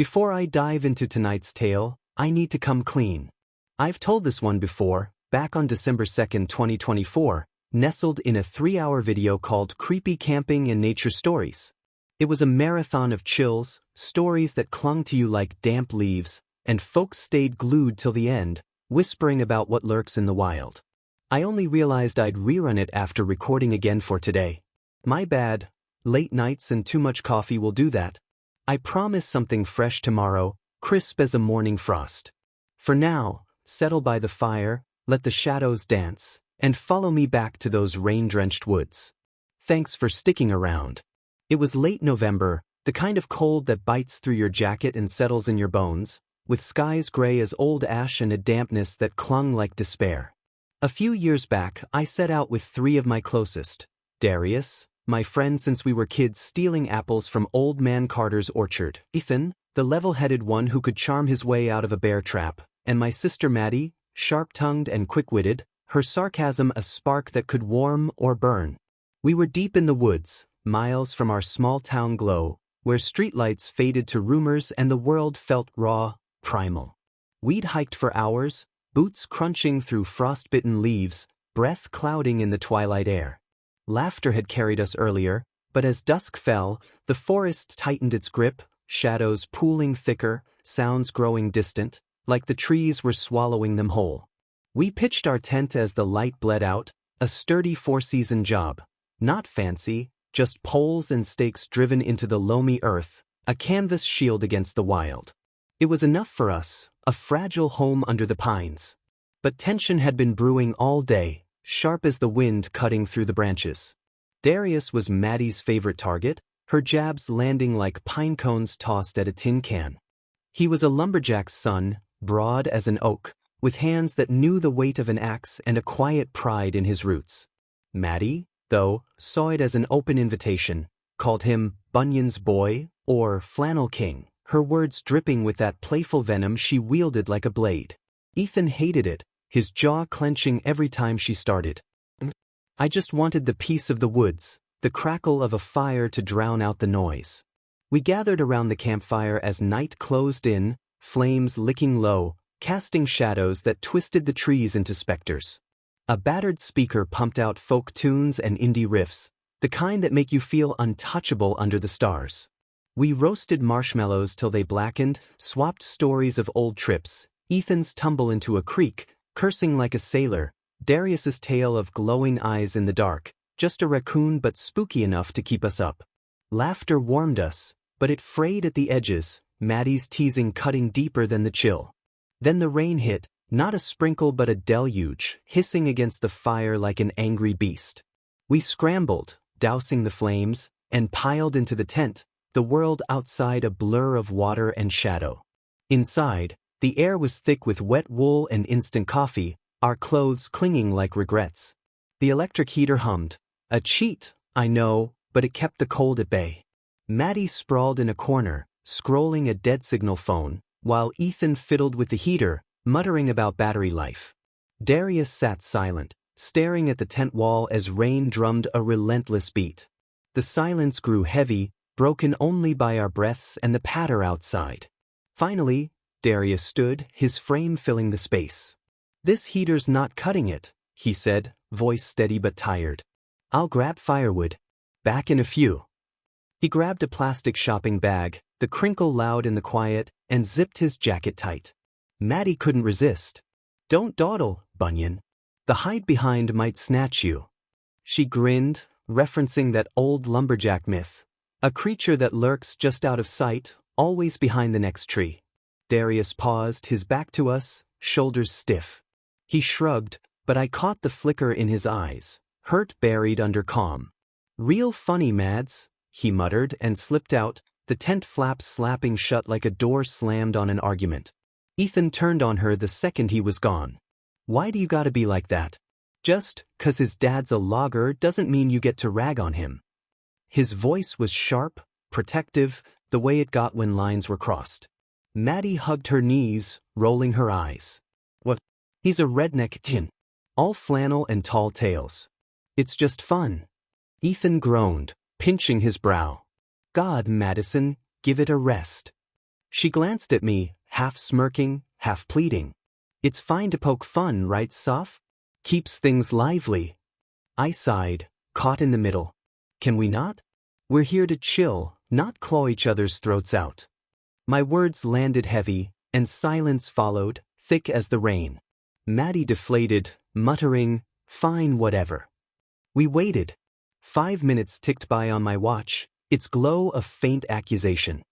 Before I dive into tonight's tale, I need to come clean. I've told this one before, back on December 2nd, 2024, nestled in a 3-hour video called Creepy Camping and Nature Stories. It was a marathon of chills, stories that clung to you like damp leaves, and folks stayed glued till the end, whispering about what lurks in the wild. I only realized I'd rerun it after recording again for today. My bad. Late nights and too much coffee will do that. I promise something fresh tomorrow, crisp as a morning frost. For now, settle by the fire, let the shadows dance, and follow me back to those rain-drenched woods. Thanks for sticking around. It was late November, the kind of cold that bites through your jacket and settles in your bones, with skies gray as old ash and a dampness that clung like despair. A few years back, I set out with 3 of my closest: Darius, my friend since we were kids stealing apples from Old Man Carter's orchard; Ethan, the level-headed one who could charm his way out of a bear trap; and my sister Maddie, sharp-tongued and quick-witted, her sarcasm a spark that could warm or burn. We were deep in the woods, miles from our small-town glow, where streetlights faded to rumors and the world felt raw, primal. We'd hiked for hours, boots crunching through frostbitten leaves, breath clouding in the twilight air. Laughter had carried us earlier, but as dusk fell, the forest tightened its grip, shadows pooling thicker, sounds growing distant, like the trees were swallowing them whole. We pitched our tent as the light bled out, a sturdy 4-season job. Not fancy, just poles and stakes driven into the loamy earth, a canvas shield against the wild. It was enough for us, a fragile home under the pines. But tension had been brewing all day, sharp as the wind cutting through the branches. Darius was Maddie's favorite target, her jabs landing like pine cones tossed at a tin can. He was a lumberjack's son, broad as an oak, with hands that knew the weight of an axe and a quiet pride in his roots. Maddie, though, saw it as an open invitation, called him Bunyan's boy or Flannel King, her words dripping with that playful venom she wielded like a blade. Ethan hated it, his jaw clenching every time she started. I just wanted the peace of the woods, the crackle of a fire to drown out the noise. We gathered around the campfire as night closed in, flames licking low, casting shadows that twisted the trees into specters. A battered speaker pumped out folk tunes and indie riffs, the kind that make you feel untouchable under the stars. We roasted marshmallows till they blackened, swapped stories of old trips, Ethan's tumble into a creek, cursing like a sailor, Darius's tale of glowing eyes in the dark, just a raccoon but spooky enough to keep us up. Laughter warmed us, but it frayed at the edges, Maddie's teasing cutting deeper than the chill. Then the rain hit, not a sprinkle but a deluge, hissing against the fire like an angry beast. We scrambled, dousing the flames, and piled into the tent, the world outside a blur of water and shadow. Inside, the air was thick with wet wool and instant coffee, our clothes clinging like regrets. The electric heater hummed. A cheat, I know, but it kept the cold at bay. Maddie sprawled in a corner, scrolling a dead signal phone, while Ethan fiddled with the heater, muttering about battery life. Darius sat silent, staring at the tent wall as rain drummed a relentless beat. The silence grew heavy, broken only by our breaths and the patter outside. Finally, Darius stood, his frame filling the space. "This heater's not cutting it," he said, voice steady but tired. "I'll grab firewood. Back in a few." He grabbed a plastic shopping bag, the crinkle loud in the quiet, and zipped his jacket tight. Maddie couldn't resist. "Don't dawdle, Bunyan. The hide behind might snatch you." She grinned, referencing that old lumberjack myth. A creature that lurks just out of sight, always behind the next tree. Darius paused, his back to us, shoulders stiff. He shrugged, but I caught the flicker in his eyes, hurt buried under calm. "Real funny, Mads," he muttered and slipped out, the tent flap slapping shut like a door slammed on an argument. Ethan turned on her the second he was gone. "Why do you gotta be like that? Just 'cause his dad's a logger doesn't mean you get to rag on him." His voice was sharp, protective, the way it got when lines were crossed. Maddie hugged her knees, rolling her eyes. "What? He's a redneck tin. All flannel and tall tales. It's just fun." Ethan groaned, pinching his brow. "God, Madison, give it a rest." She glanced at me, half smirking, half pleading. It's fine to poke fun, right, Soph? Keeps things lively. I sighed, caught in the middle. Can we not? We're here to chill, not claw each other's throats out. My words landed heavy, and silence followed, thick as the rain. Maddie deflated, muttering, "Fine, whatever." We waited. 5 minutes ticked by on my watch, its glow a faint accusation.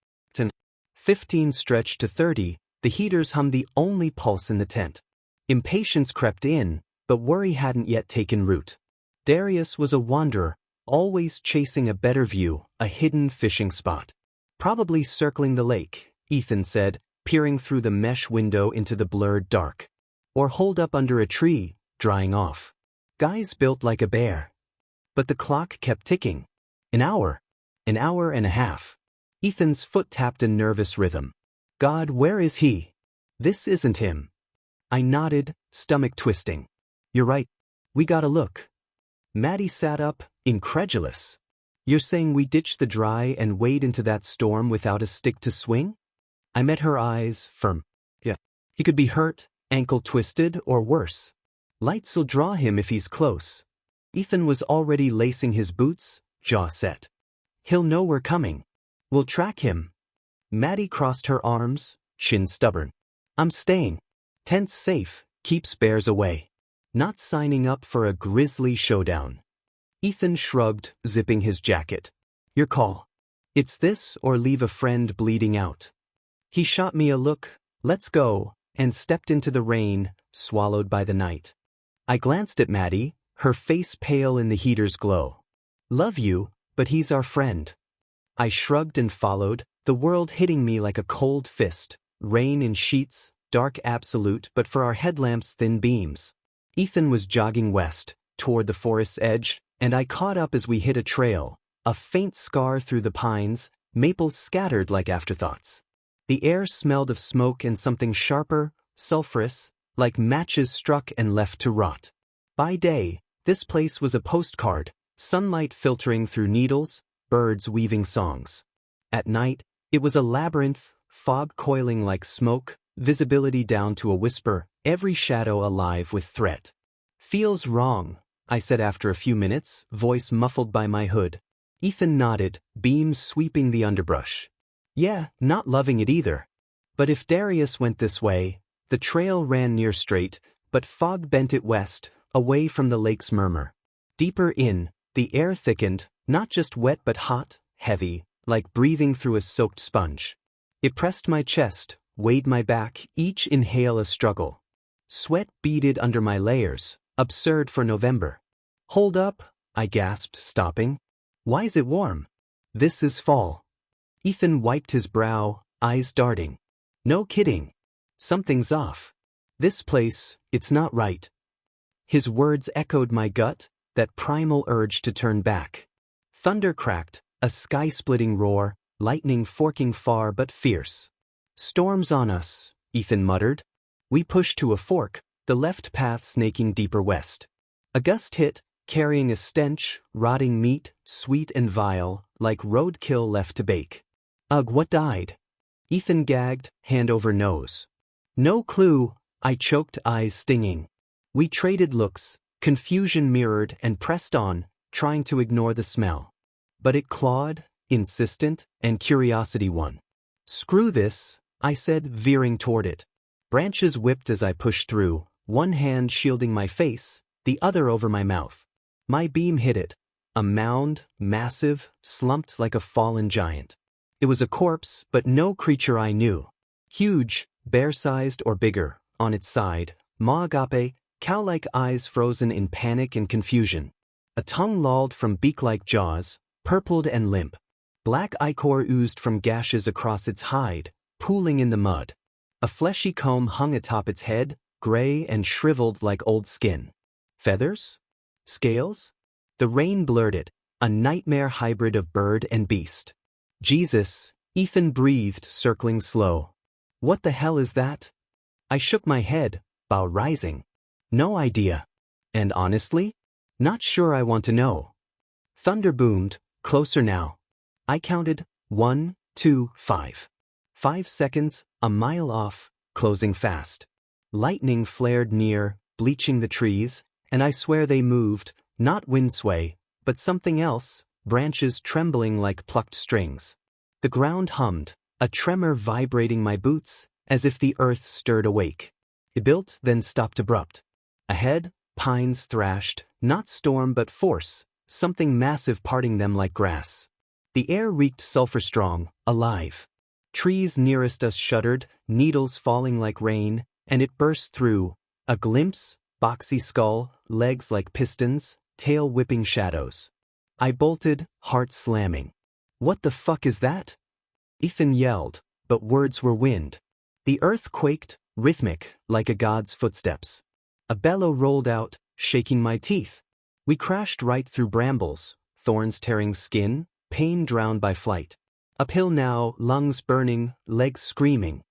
15 stretched to 30, the heaters hummed the only pulse in the tent. Impatience crept in, but worry hadn't yet taken root. Darius was a wanderer, always chasing a better view, a hidden fishing spot. Probably circling the lake, Ethan said, peering through the mesh window into the blurred dark. Or holed up under a tree, drying off. Guys built like a bear. But the clock kept ticking. An hour and a half. Ethan's foot tapped a nervous rhythm. God, where is he? This isn't him. I nodded, stomach twisting. You're right. We gotta look. Maddie sat up, incredulous. You're saying we ditch the dry and wade into that storm without a stick to swing? I met her eyes, firm. Yeah. He could be hurt, ankle twisted, or worse. Lights'll draw him if he's close. Ethan was already lacing his boots, jaw set. He'll know we're coming. We'll track him. Maddie crossed her arms, chin stubborn. I'm staying. Tent's safe, keeps bears away. Not signing up for a grisly showdown. Ethan shrugged, zipping his jacket. Your call. It's this or leave a friend bleeding out. He shot me a look, let's go, and stepped into the rain, swallowed by the night. I glanced at Maddie, her face pale in the heater's glow. Love you, but he's our friend. I shrugged and followed, the world hitting me like a cold fist, rain in sheets, dark absolute but for our headlamps thin beams. Ethan was jogging west, toward the forest's edge, and I caught up as we hit a trail, a faint scar through the pines, maples scattered like afterthoughts. The air smelled of smoke and something sharper, sulphurous, like matches struck and left to rot. By day, this place was a postcard, sunlight filtering through needles, birds weaving songs. At night, it was a labyrinth, fog coiling like smoke, visibility down to a whisper, every shadow alive with threat. Feels wrong, I said after a few minutes, voice muffled by my hood. Ethan nodded, beams sweeping the underbrush. Yeah, not loving it either. But if Darius went this way, the trail ran near straight, but fog bent it west, away from the lake's murmur. Deeper in, the air thickened, not just wet but hot, heavy, like breathing through a soaked sponge. It pressed my chest, weighed my back, each inhale a struggle. Sweat beaded under my layers, absurd for November. Hold up, I gasped, stopping. Why's it warm? This is fall. Ethan wiped his brow, eyes darting. No kidding. Something's off. This place, it's not right. His words echoed my gut, that primal urge to turn back. Thunder cracked, a sky-splitting roar, lightning forking far but fierce. Storm's on us, Ethan muttered. We pushed to a fork, the left path snaking deeper west. A gust hit, carrying a stench, rotting meat, sweet and vile, like roadkill left to bake. Ugh, what died? Ethan gagged, hand over nose. No clue, I choked, eyes stinging. We traded looks, confusion mirrored and pressed on, trying to ignore the smell. But it clawed, insistent, and curiosity won. Screw this, I said, veering toward it. Branches whipped as I pushed through, one hand shielding my face, the other over my mouth. My beam hit it. A mound, massive, slumped like a fallen giant. It was a corpse, but no creature I knew. Huge, bear-sized or bigger, on its side, maw-agape, cow-like eyes frozen in panic and confusion. A tongue lolled from beak-like jaws, purpled and limp. Black ichor oozed from gashes across its hide, pooling in the mud. A fleshy comb hung atop its head, gray and shriveled like old skin. Feathers? Scales? The rain blurred it, a nightmare hybrid of bird and beast. Jesus, Ethan breathed, circling slow. What the hell is that? I shook my head, bow rising. No idea. And honestly, not sure I want to know. Thunder boomed, closer now. I counted, 1, 2, 5. 5 seconds, a mile off, closing fast. Lightning flared near, bleaching the trees, and I swear they moved, not wind sway, but something else, branches trembling like plucked strings. The ground hummed, a tremor vibrating my boots, as if the earth stirred awake. It built, then stopped abrupt. Ahead, pines thrashed, not storm but force, something massive parting them like grass. The air reeked sulfur-strong, alive. Trees nearest us shuddered, needles falling like rain, and it burst through. A glimpse, boxy skull, legs like pistons, tail whipping shadows. I bolted, heart slamming. What the fuck is that? Ethan yelled, but words were wind. The earth quaked, rhythmic, like a god's footsteps. A bellow rolled out, shaking my teeth. We crashed right through brambles, thorns tearing skin, pain drowned by flight. Uphill now, lungs burning, legs screaming.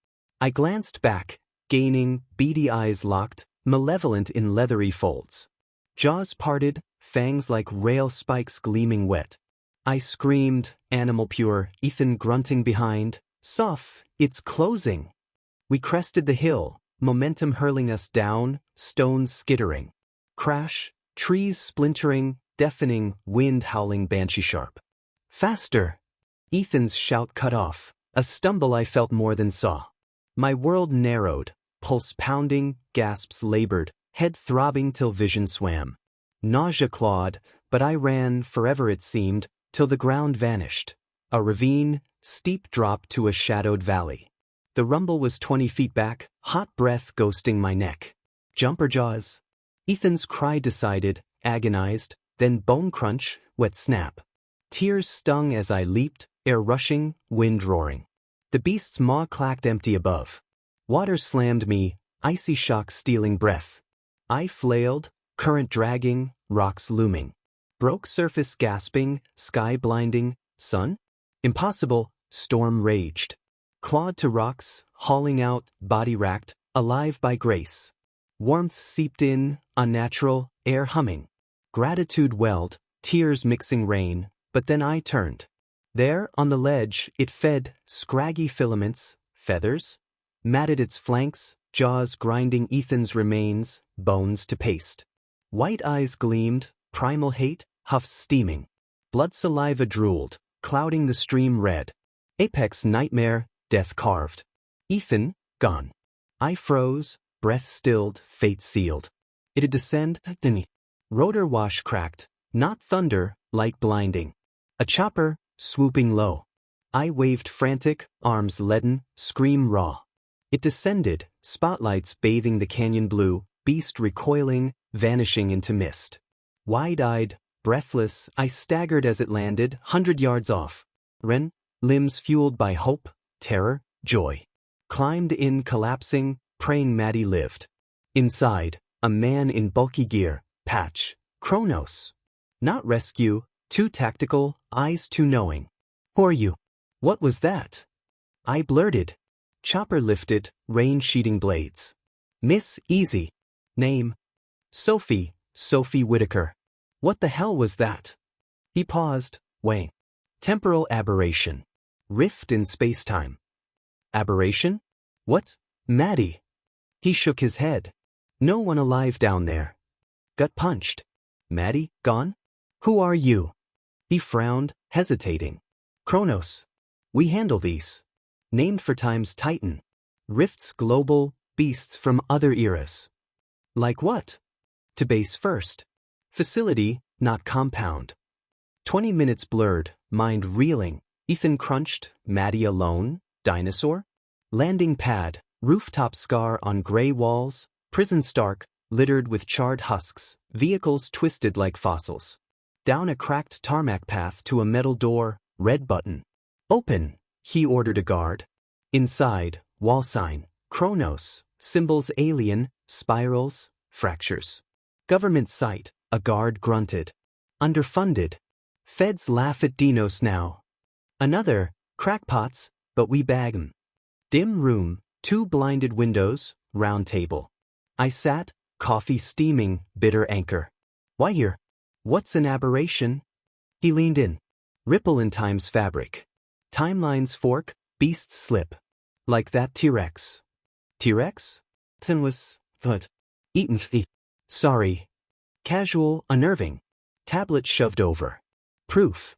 I glanced back, gaining, beady eyes locked, malevolent in leathery folds. Jaws parted, fangs like rail spikes gleaming wet. I screamed, animal pure, Ethan grunting behind. Soft, it's closing. We crested the hill, momentum hurling us down, stones skittering. Crash, trees splintering, deafening, wind howling banshee sharp. Faster! Ethan's shout cut off, a stumble I felt more than saw. My world narrowed, pulse pounding, gasps labored, head throbbing till vision swam. Nausea clawed, but I ran, forever it seemed, till the ground vanished. A ravine, steep drop to a shadowed valley. The rumble was 20 feet back, hot breath ghosting my neck. Jumper jaws. Ethan's cry decided, agonized, then bone crunch, wet snap. Tears stung as I leaped, air rushing, wind roaring. The beast's maw clacked empty above. Water slammed me, icy shock stealing breath. I flailed, current dragging, rocks looming. Broke surface gasping, sky blinding, sun? Impossible, storm raged. Clawed to rocks, hauling out, body racked, alive by grace. Warmth seeped in, unnatural, air humming. Gratitude welled, tears mixing rain, but then I turned. There, on the ledge, it fed, scraggy filaments, feathers, matted its flanks, jaws grinding Ethan's remains, bones to paste. White eyes gleamed, primal hate, huffs steaming. Blood saliva drooled, clouding the stream red. Apex nightmare, death carved. Ethan, gone. I froze, breath stilled, fate sealed. It'd descend, rotor wash cracked, not thunder, light blinding. A chopper, swooping low. I waved frantic, arms leaden, scream raw. It descended, spotlights bathing the canyon blue, beast recoiling, vanishing into mist. Wide-eyed, breathless, I staggered as it landed, 100 yards off. Ren, limbs fueled by hope, terror, joy. Climbed in collapsing, praying Maddie lived. Inside, a man in bulky gear, patch, Cronus. Not rescue, too tactical, eyes too knowing. Who are you? What was that? I blurted. Chopper lifted, rain sheeting blades. Miss Easy. Name. Sophie Whitaker. What the hell was that? He paused, weighing. Temporal aberration. Rift in space-time. Aberration? What? Maddie. He shook his head. No one alive down there. Gut punched. Maddie, gone? Who are you? He frowned, hesitating. Cronus. We handle these. Named for time's titan. Rifts global, beasts from other eras. Like what? To base first. Facility, not compound. 20 minutes blurred, mind reeling. Ethan crunched, Maddie alone, dinosaur? Landing pad, rooftop scar on gray walls, prison stark, littered with charred husks, vehicles twisted like fossils. Down a cracked tarmac path to a metal door, red button. Open, he ordered a guard. Inside, wall sign, Cronus, symbols alien, spirals, fractures. Government site, a guard grunted. Underfunded. Feds laugh at Dinos now. Another, crackpots, but we bag 'em. Dim room, 2 blinded windows, round table. I sat, coffee steaming, bitter anchor. Why here? What's an aberration? He leaned in. Ripple in time's fabric. Timelines fork, beasts slip. Like that T-Rex. T-Rex? Then was, thud. Eaten the. Sorry. Casual, unnerving. Tablet shoved over. Proof.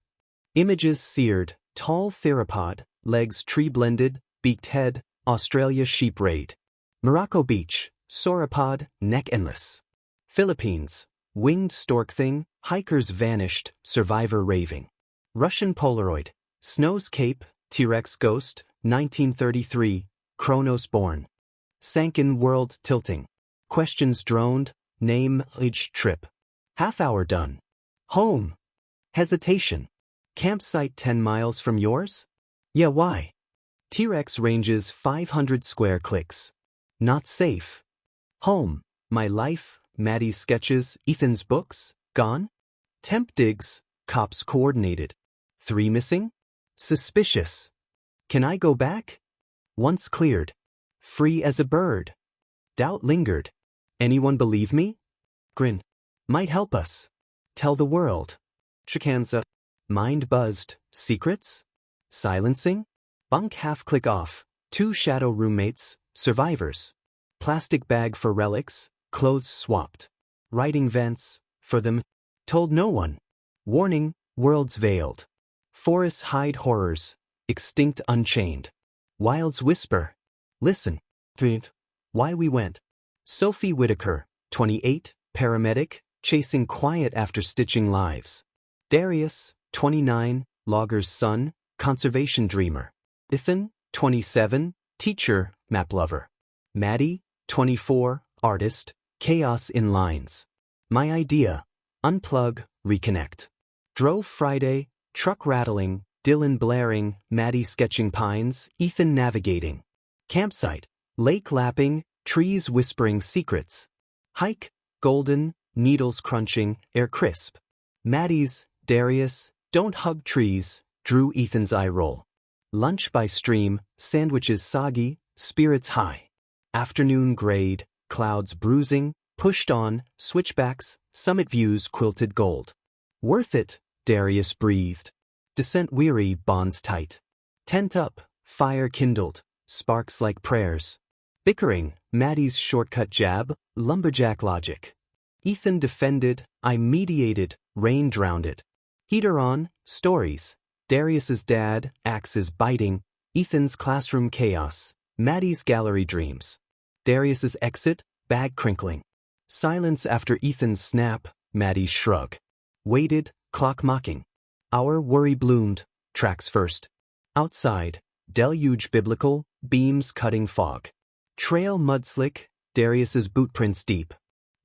Images seared, tall theropod, legs tree-blended, beaked head, Australia sheep raid. Morocco beach, sauropod, neck endless. Philippines, winged stork thing, hikers vanished, survivor raving. Russian Polaroid, Snow's Cape, T-Rex ghost, 1933, Cronus born. Sankin world tilting. Questions droned, name, age, trip. Half hour done. Home. Hesitation. Campsite 10 miles from yours? Yeah, why? T-Rex ranges 500 square clicks. Not safe. Home. My life, Maddie's sketches, Ethan's books, gone? Temp digs, cops coordinated. 3 missing? Suspicious. Can I go back? Once cleared. Free as a bird. Doubt lingered. Anyone believe me? Grin. Might help us. Tell the world. Chikanza. Mind buzzed. Secrets? Silencing? Bunk half click off. 2 shadow roommates, survivors. Plastic bag for relics, clothes swapped. Writing vents, for them. Told no one. Warning, worlds veiled. Forests hide horrors, extinct unchained. Wilds whisper. Listen. Why we went. Sophie Whitaker, 28, paramedic, chasing quiet after stitching lives. Darius, 29, logger's son, conservation dreamer. Ethan, 27, teacher, map lover. Maddie, 24, artist, chaos in lines. My idea. Unplug, reconnect. Drove Friday, truck rattling, Dylan blaring, Maddie sketching pines, Ethan navigating. Campsite, lake lapping, trees whispering secrets. Hike, golden, needles crunching, air crisp. Maddie's, Darius, don't hug trees, drew Ethan's eye roll. Lunch by stream, sandwiches soggy, spirits high. Afternoon grade, clouds bruising, pushed on, switchbacks, summit views quilted gold. Worth it, Darius breathed. Descent weary, bonds tight. Tent up, fire kindled, sparks like prayers. Bickering, Maddie's shortcut jab, lumberjack logic. Ethan defended, I mediated, rain drowned it. Heater on, stories. Darius's dad, axes biting, Ethan's classroom chaos, Maddie's gallery dreams. Darius's exit, bag crinkling. Silence after Ethan's snap, Maddie's shrug. Waited, clock mocking. Our worry bloomed, tracks first. Outside, deluge biblical, beams cutting fog. Trail mudslick, Darius's bootprints deep.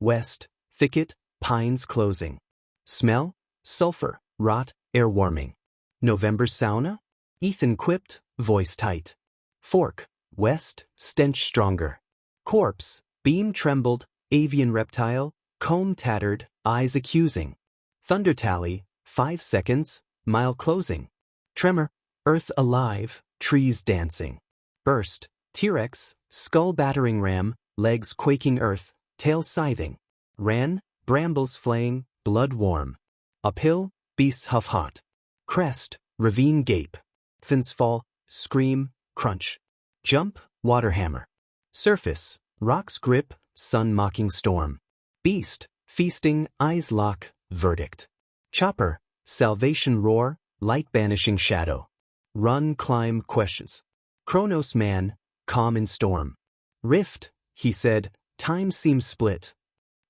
West, thicket, pines closing. Smell, sulfur, rot, air warming. November sauna? Ethan quipped, voice tight. Fork, west, stench stronger. Corpse, beam trembled, avian reptile, comb tattered, eyes accusing. Thunder tally, 5 seconds, mile closing. Tremor, earth alive, trees dancing. Burst, T-Rex, skull battering ram, legs quaking earth, tail scything. Ran, brambles flaying, blood warm. Uphill, beasts huff hot. Crest, ravine gape. Fins fall, scream, crunch. Jump, water hammer. Surface, rocks grip, sun mocking storm. Beast, feasting, eyes lock, verdict. Chopper, salvation roar, light banishing shadow. Run, climb, questions. Chronos man, calm in storm. Rift, he said, time seems split.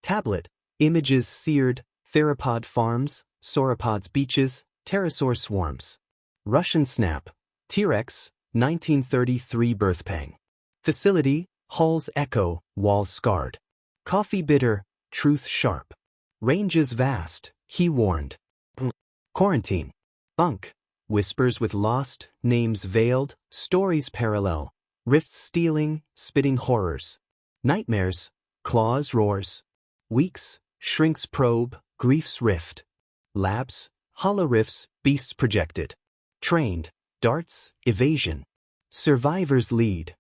Tablet, images seared, theropod farms, sauropods beaches, pterosaur swarms. Russian snap, T-Rex, 1933 birth pang. Facility, halls echo, walls scarred. Coffee bitter, truth sharp. Ranges vast, he warned. Quarantine. Bunk. Whispers with lost, names veiled, stories parallel. Rifts stealing, spitting horrors. Nightmares, claws roars. Weeks, shrinks probe, grief's rift. Labs, hollow rifts, beasts projected. Trained, darts, evasion. Survivors lead.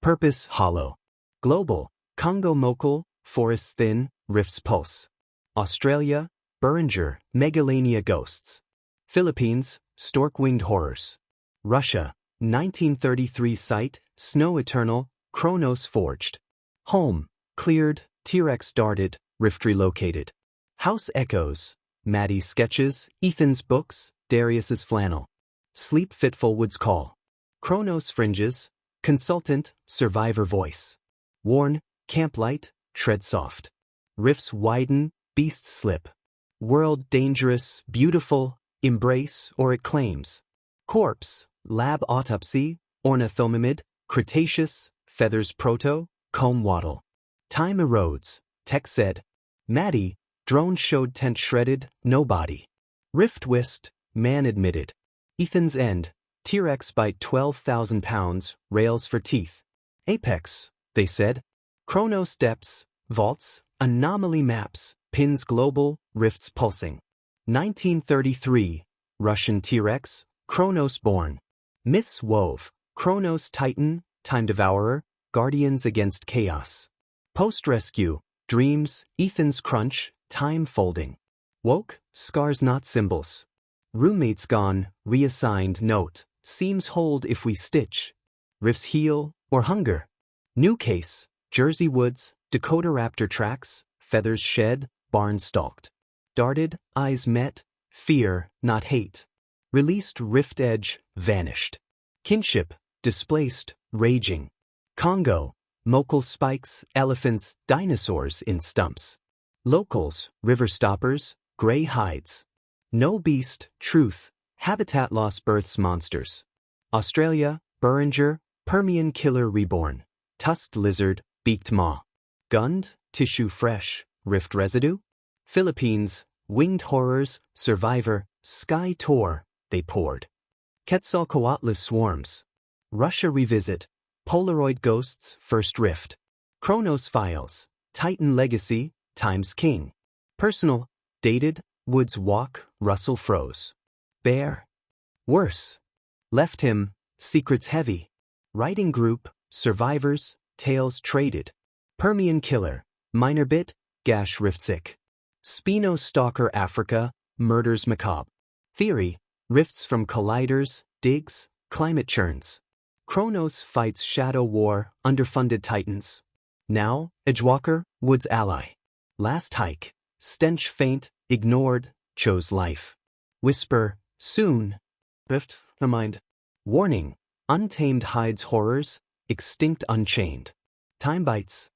Purpose hollow. Global, Congo mocal, forests thin, rifts pulse. Australia, Beringer, megalania ghosts. Philippines, stork-winged horrors. Russia, 1933 site, snow eternal, Cronus forged. Home, cleared, T-Rex darted, rift relocated. House echoes, Maddie's sketches, Ethan's books, Darius's flannel. Sleep fitful woods call. Cronus fringes, consultant, survivor voice. Warn, camp light, tread soft. Rifts widen, beasts slip. World dangerous, beautiful, embrace or it claims. Corpse, lab autopsy, ornithomimid, Cretaceous, feathers proto, comb wattle. Time erodes, tech said. Maddie, drone showed tent shredded, no body. Rift whisked, man admitted. Ethan's end, T-Rex bite 12,000 pounds, rails for teeth. Apex, they said. Cronus depths, vaults, anomaly maps, pins global, rifts pulsing. 1933, Russian T-Rex, Cronus born. Myths wove, Cronus Titan, Time Devourer, Guardians against Chaos. Post-rescue, dreams, Ethan's crunch, time folding. Woke, scars not symbols. Roommates gone, reassigned note, seams hold if we stitch. Rifts heal, or hunger. New case, Jersey woods, Dakota raptor tracks, feathers shed, barn stalked. Darted, eyes met, fear, not hate. Released rift edge, vanished. Kinship, displaced, raging. Congo, Mokal spikes, elephants, dinosaurs in stumps. Locals, river stoppers, gray hides. No beast, truth, habitat loss births monsters. Australia, Beringer, Permian killer reborn. Tusked lizard, beaked maw. Gunned, tissue fresh, rift residue. Philippines, winged horrors, survivor, sky tore, they poured. Quetzalcoatlus swarms. Russia revisit, Polaroid ghosts, first rift. Cronus files, Titan legacy, time's king. Personal, dated, woods walk, Russell froze. Bear. Worse. Left him, secrets heavy. Writing group, survivors, tales traded. Permian killer, minor bit, gash rift sick. Spino stalker Africa, murders macabre. Theory, rifts from colliders, digs, climate churns. Cronus fights shadow war, underfunded titans. Now, Edgewalker, woods ally. Last hike, stench faint, ignored, chose life. Whisper, soon. Rift, mind. Warning, untamed hides horrors, extinct unchained. Time bites,